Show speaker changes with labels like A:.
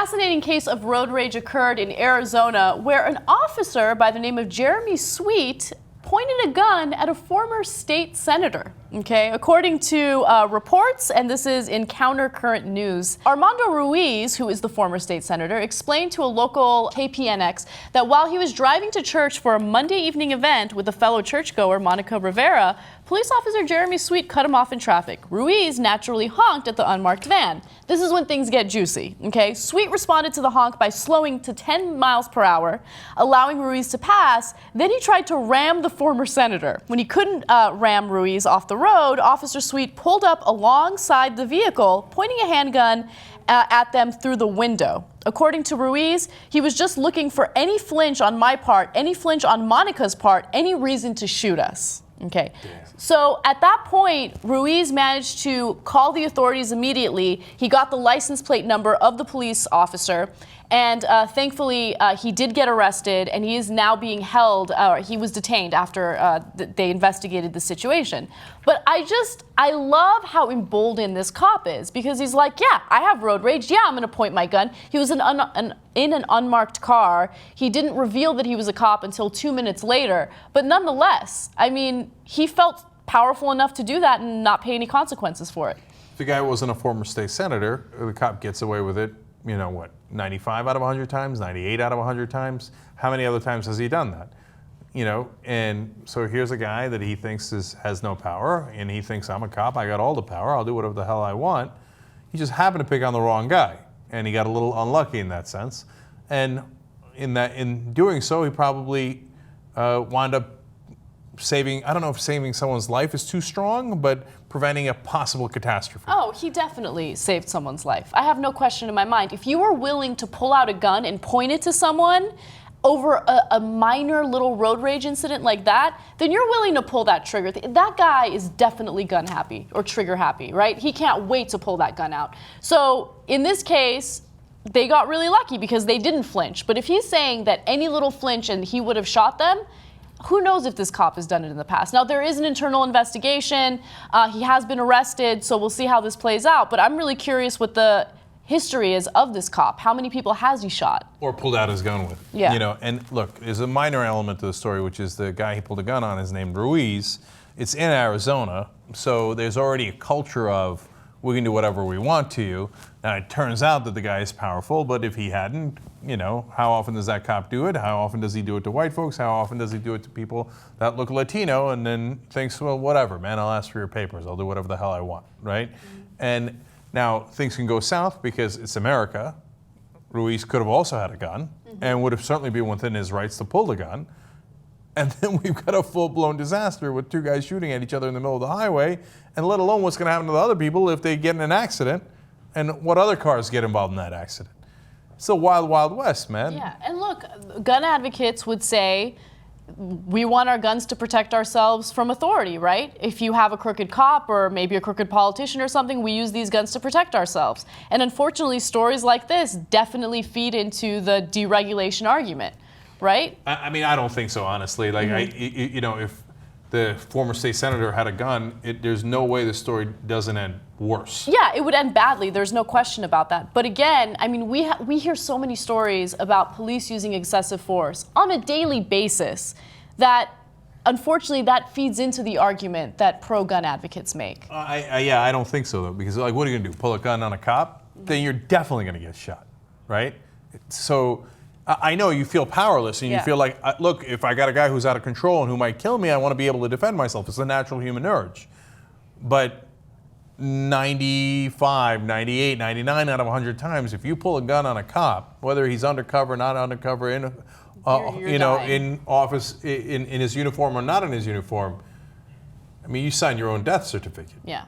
A: fascinating case of road rage occurred in Arizona where an officer by the name of Jeremy Sweet pointed a gun at a former state senator. Okay, according to reports, and this is in Countercurrent News, Armando Ruiz, who is the former state senator, explained to a local KPNX that while he was driving to church for a Monday evening event with a fellow churchgoer, Monica Rivera, police officer Jeremy Sweet cut him off in traffic. Ruiz naturally honked at the unmarked van. This is when things get juicy, okay? Sweet responded to the honk by slowing to 10 miles per hour, allowing Ruiz to pass. Then he tried to ram the former senator. When he couldn't ram Ruiz off the road, Officer Sweet pulled up alongside the vehicle, pointing a handgun at them through the window. According to Ruiz, he was just looking for any flinch on my part, any flinch on Monica's part, any reason to shoot us. Okay. So at that point, Ruiz managed to call the authorities immediately. He got the license plate number of the police officer, and thankfully he did get arrested, and he is now being held, he was detained after they investigated the situation. But I love how emboldened this cop is, because he's like, yeah, I have road rage. Yeah, I'm going to point my gun. He was in an unmarked car. He didn't reveal that he was a cop until 2 minutes later. But nonetheless, I mean, he felt powerful enough to do that and not pay any consequences for it.
B: If the guy wasn't a former state senator, the cop gets away with it, you know what, 95 out of 100 times, 98 out of 100 times? How many other times has he done that? You know, and so here's a guy that he thinks has no power, and he thinks, I'm a cop, I got all the power, I'll do whatever the hell I want. He just happened to pick on the wrong guy, and he got a little unlucky in that sense. And in doing so, he probably wound up saving, I don't know if saving someone's life is too strong, but preventing a possible catastrophe.
A: Oh, he definitely saved someone's life. I have no question in my mind. If you were willing to pull out a gun and point it to someone over a minor little road rage incident like that, then you're willing to pull that trigger. That guy is definitely gun happy or trigger happy, right? He can't wait to pull that gun out. So in this case, they got really lucky because they didn't flinch. But if he's saying that any little flinch and he would have shot them, who knows if this cop has done it in the past. Now, there is an internal investigation. He has been arrested, so we'll see how this plays out. But I'm really curious what the history is of this cop. How many people has he shot?
B: Or pulled out his gun with.
A: Yeah.
B: You know, and look, there's a minor element to the story, which is the guy he pulled a gun on is named Ruiz. It's in Arizona, so there's already a culture of we can do whatever we want to you. Now, it turns out that the guy is powerful, but if he hadn't, you know, how often does that cop do it? How often does he do it to white folks? How often does he do it to people that look Latino and then thinks, well, whatever, man, I'll ask for your papers. I'll do whatever the hell I want, right? Mm-hmm. And now things can go south because it's America. Ruiz could have also had a gun and would have certainly been within his rights to pull the gun. And then we've got a full-blown disaster with two guys shooting at each other in the middle of the highway, and let alone what's going to happen to the other people if they get in an accident and what other cars get involved in that accident. It's the wild, wild west, man.
A: Yeah, and look, gun advocates would say we want our guns to protect ourselves from authority, right? If you have a crooked cop or maybe a crooked politician or something, we use these guns to protect ourselves. And unfortunately, stories like this definitely feed into the deregulation argument. Right?
B: I mean, I don't think so, honestly. Like, you know, if the former state senator had a gun, there's no way the story doesn't end worse.
A: Yeah, it would end badly. There's no question about that. But again, I mean, we hear so many stories about police using excessive force on a daily basis that, unfortunately, that feeds into the argument that pro-gun advocates make.
B: Yeah, I don't think so, though, because, like, what are you going to do? Pull a gun on a cop? Then you're definitely going to get shot, right? So I know you feel powerless and you feel like, look, if I got a guy who's out of control and who might kill me, I want to be able to defend myself. It's a natural human urge. But 95, 98, 99 out of 100 times, if you pull a gun on a cop, whether he's undercover, not undercover, in office, in his uniform or not in his uniform, I mean, you sign your own death certificate.
A: Yeah.